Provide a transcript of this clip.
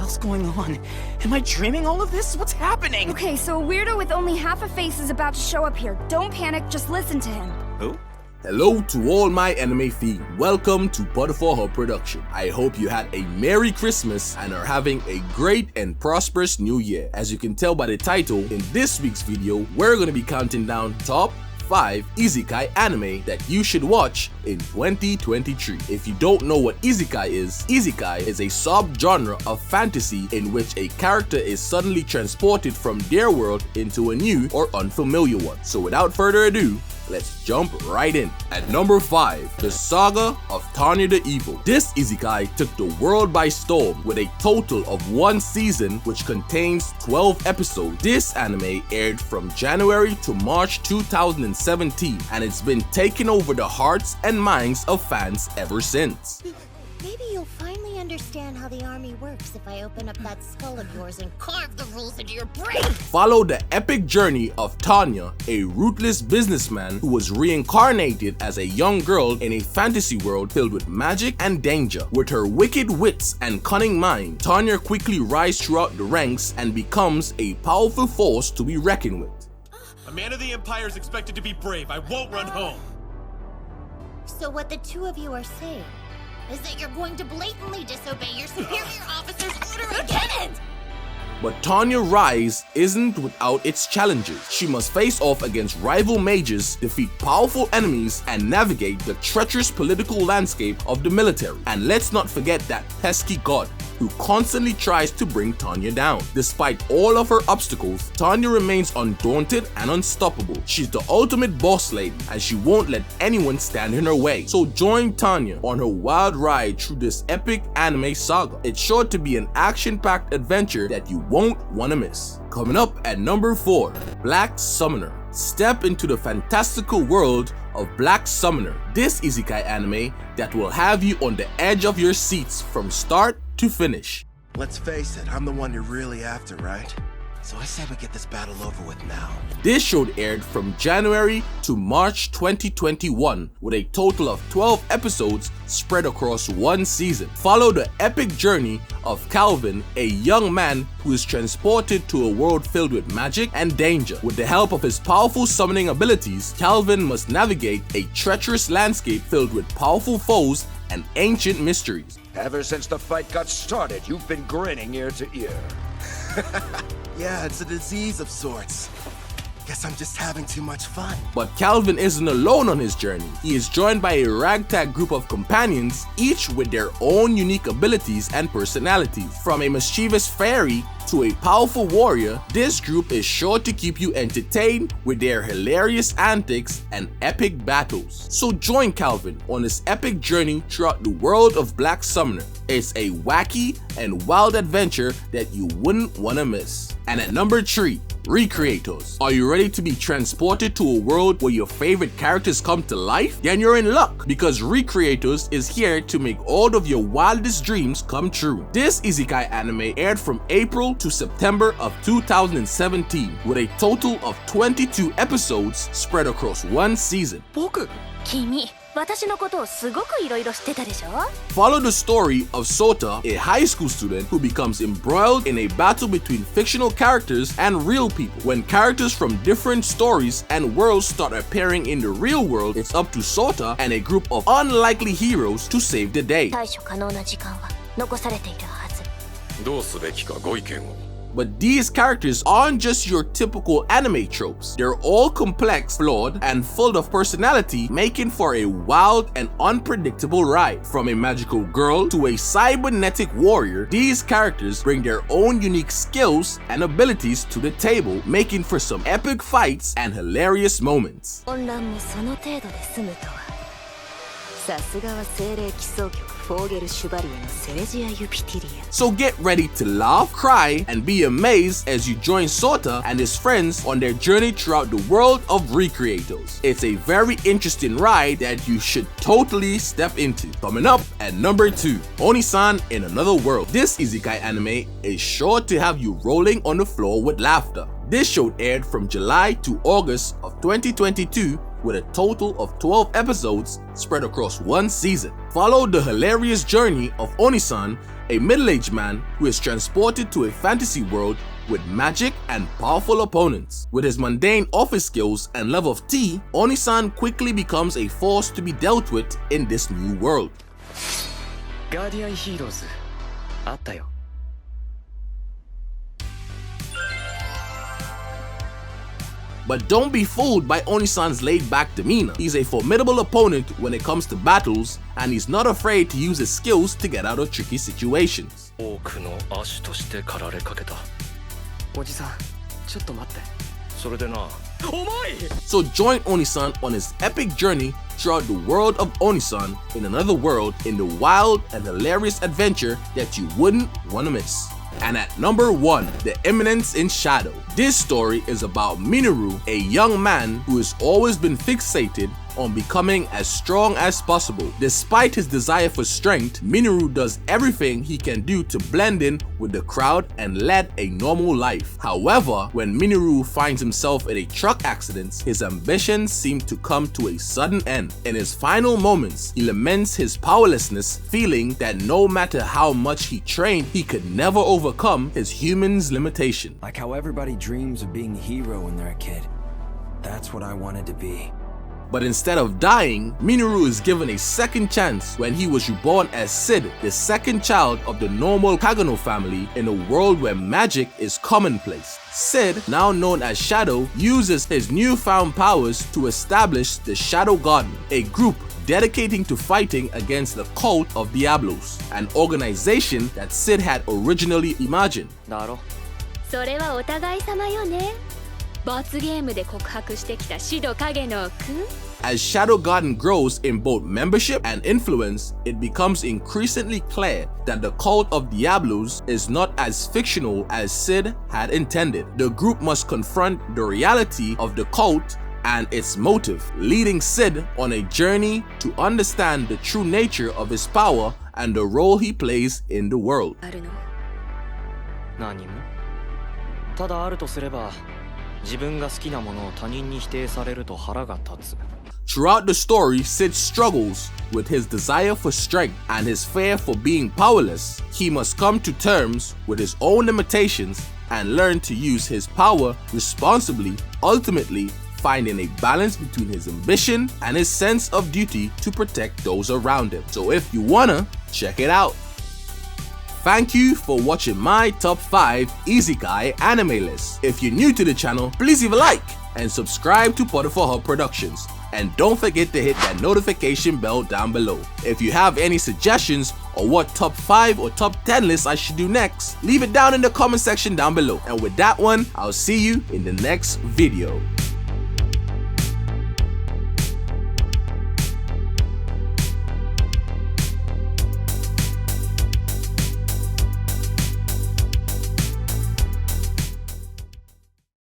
hell's going on? Am I dreaming all of this? What's happening? Okay, so a weirdo with only half a face is about to show up here. Don't panic, just listen to him. Who? Hello to all my anime fiends. Welcome to PotophorHub Productions. I hope you had a Merry Christmas and are having a great and prosperous New Year. As you can tell by the title, in this week's video, we're going to be counting down top 5 isekai anime that you should watch in 2023. If you don't know what isekai is a subgenre of fantasy in which a character is suddenly transported from their world into a new or unfamiliar one. So without further ado, let's jump right in. At number 5, the Saga of Tanya the Evil. This isekai took the world by storm with a total of 1 season which contains 12 episodes. This anime aired from January to March 2017 and it's been taking over the hearts and minds of fans ever since. Maybe you'll finally understand how the army works if I open up that skull of yours and carve the rules into your brain! Follow the epic journey of Tanya, a ruthless businessman who was reincarnated as a young girl in a fantasy world filled with magic and danger. With her wicked wits and cunning mind, Tanya quickly rises throughout the ranks and becomes a powerful force to be reckoned with. A man of the Empire is expected to be brave. I won't run home. So what the two of you are saying is that you're going to blatantly disobey your superior officer's order again! But Tanya's rise isn't without its challenges. She must face off against rival mages, defeat powerful enemies, and navigate the treacherous political landscape of the military. And let's not forget that pesky god, who constantly tries to bring Tanya down. Despite all of her obstacles, Tanya remains undaunted and unstoppable. She's the ultimate boss lady, and she won't let anyone stand in her way. So join Tanya on her wild ride through this epic anime saga. It's sure to be an action-packed adventure that you won't want to miss. Coming up at number 4, Black Summoner. Step into the fantastical world of Black Summoner. This isekai anime that will have you on the edge of your seats from start to finish. Let's face it, I'm the one you're really after, right? So I say we get this battle over with now. This show aired from January to March 2021 with a total of 12 episodes spread across 1 season. Follow the epic journey of Calvin, a young man who is transported to a world filled with magic and danger. With the help of his powerful summoning abilities, Calvin must navigate a treacherous landscape filled with powerful foes and ancient mysteries. Ever since the fight got started, you've been grinning ear to ear. Yeah, it's a disease of sorts. Guess I'm just having too much fun. But Calvin isn't alone on his journey. He is joined by a ragtag group of companions, each with their own unique abilities and personalities. From a mischievous fairy to a powerful warrior, this group is sure to keep you entertained with their hilarious antics and epic battles. So join Calvin on this epic journey throughout the world of Black Summoner. It's a wacky and wild adventure that you wouldn't want to miss. And at number 3, Recreators. Are you ready to be transported to a world where your favorite characters come to life? Then you're in luck, because Recreators is here to make all of your wildest dreams come true. This isekai anime aired from April to September of 2017 with a total of 22 episodes spread across 1 season. 君、私のことをすごくいろいろ知ってたでしょ? Follow the story of Sota, a high school student who becomes embroiled in a battle between fictional characters and real people. When characters from different stories and worlds start appearing in the real world, it's up to Sota and a group of unlikely heroes to save the day. 対処可能な時間は残されているはず。どうすべきかご意見を。 But these characters aren't just your typical anime tropes. They're all complex, flawed, and full of personality, making for a wild and unpredictable ride. From a magical girl to a cybernetic warrior, these characters bring their own unique skills and abilities to the table, making for some epic fights and hilarious moments. 混乱もその程度で済むとは。さすがは精霊奇想局フォーゲル・シュバリエのセレジア・ユピティリア。 So get ready to laugh, cry, and be amazed as you join Sota and his friends on their journey throughout the world of Recreators. It's a very interesting ride that you should totally step into. Coming up at number 2, Ojisan in Another World. This isekai anime is sure to have you rolling on the floor with laughter. This show aired from July to August of 2022 with a total of 12 episodes spread across 1 season. Follow the hilarious journey of Ojisan a middle-aged man who is transported to a fantasy world with magic and powerful opponents. With his mundane office skills and love of tea, Onisan quickly becomes a force to be dealt with in this new world. ガーディアンヒーローズあったよ。 But don't be fooled by Onisan's laid-back demeanor. He's a formidable opponent when it comes to battles, and he's not afraid to use his skills to get out of tricky situations. 多くの足として駆られかけた。おじさん、ちょっと待って。それでな、重い! So join Onisan on his epic journey throughout the world of Onisan in another world in the wild and hilarious adventure that you wouldn't want to miss. And at number 1, The Eminence in Shadow. This story is about Minoru, a young man who has always been fixated on becoming as strong as possible. Despite his desire for strength, Minoru does everything he can do to blend in with the crowd and lead a normal life. However, when Minoru finds himself in a truck accident, his ambitions seem to come to a sudden end. In his final moments, he laments his powerlessness, feeling that no matter how much he trained, he could never overcome his human's limitation. Like how everybody dreams of being a hero when they're a kid. That's what I wanted to be. But instead of dying, Minoru is given a second chance when he was reborn as Sid, the second child of the normal Kagano family in a world where magic is commonplace. Sid, now known as Shadow, uses his newfound powers to establish the Shadow Garden, a group dedicating to fighting against the cult of Diablos, an organization that Sid had originally imagined. だろ。それはお互い様よね。罰ゲームで告白してきたシド影野くん。As Shadow Garden grows in both membership and influence, it becomes increasingly clear that the cult of Diablos is not as fictional as Sid had intended. The group must confront the reality of the cult and its motive, leading Sid on a journey to understand the true nature of his power and the role he plays in the world. あるの。何も。ただあるとすれば。 自分が好きなものを他人に否定されると腹が立つ。 Throughout the story, Sid struggles with his desire for strength and his fear for being powerless. He must come to terms with his own limitations and learn to use his power responsibly, ultimately finding a balance between his ambition and his sense of duty to protect those around him. So if you wanna, check it out. Thank you for watching my top 5 Isekai anime list. If you're new to the channel, please leave a like and subscribe to PotophorHub Productions. And don't forget to hit that notification bell down below. If you have any suggestions or what top 5 or top 10 lists I should do next, leave it down in the comment section down below. And with that one, I'll see you in the next video.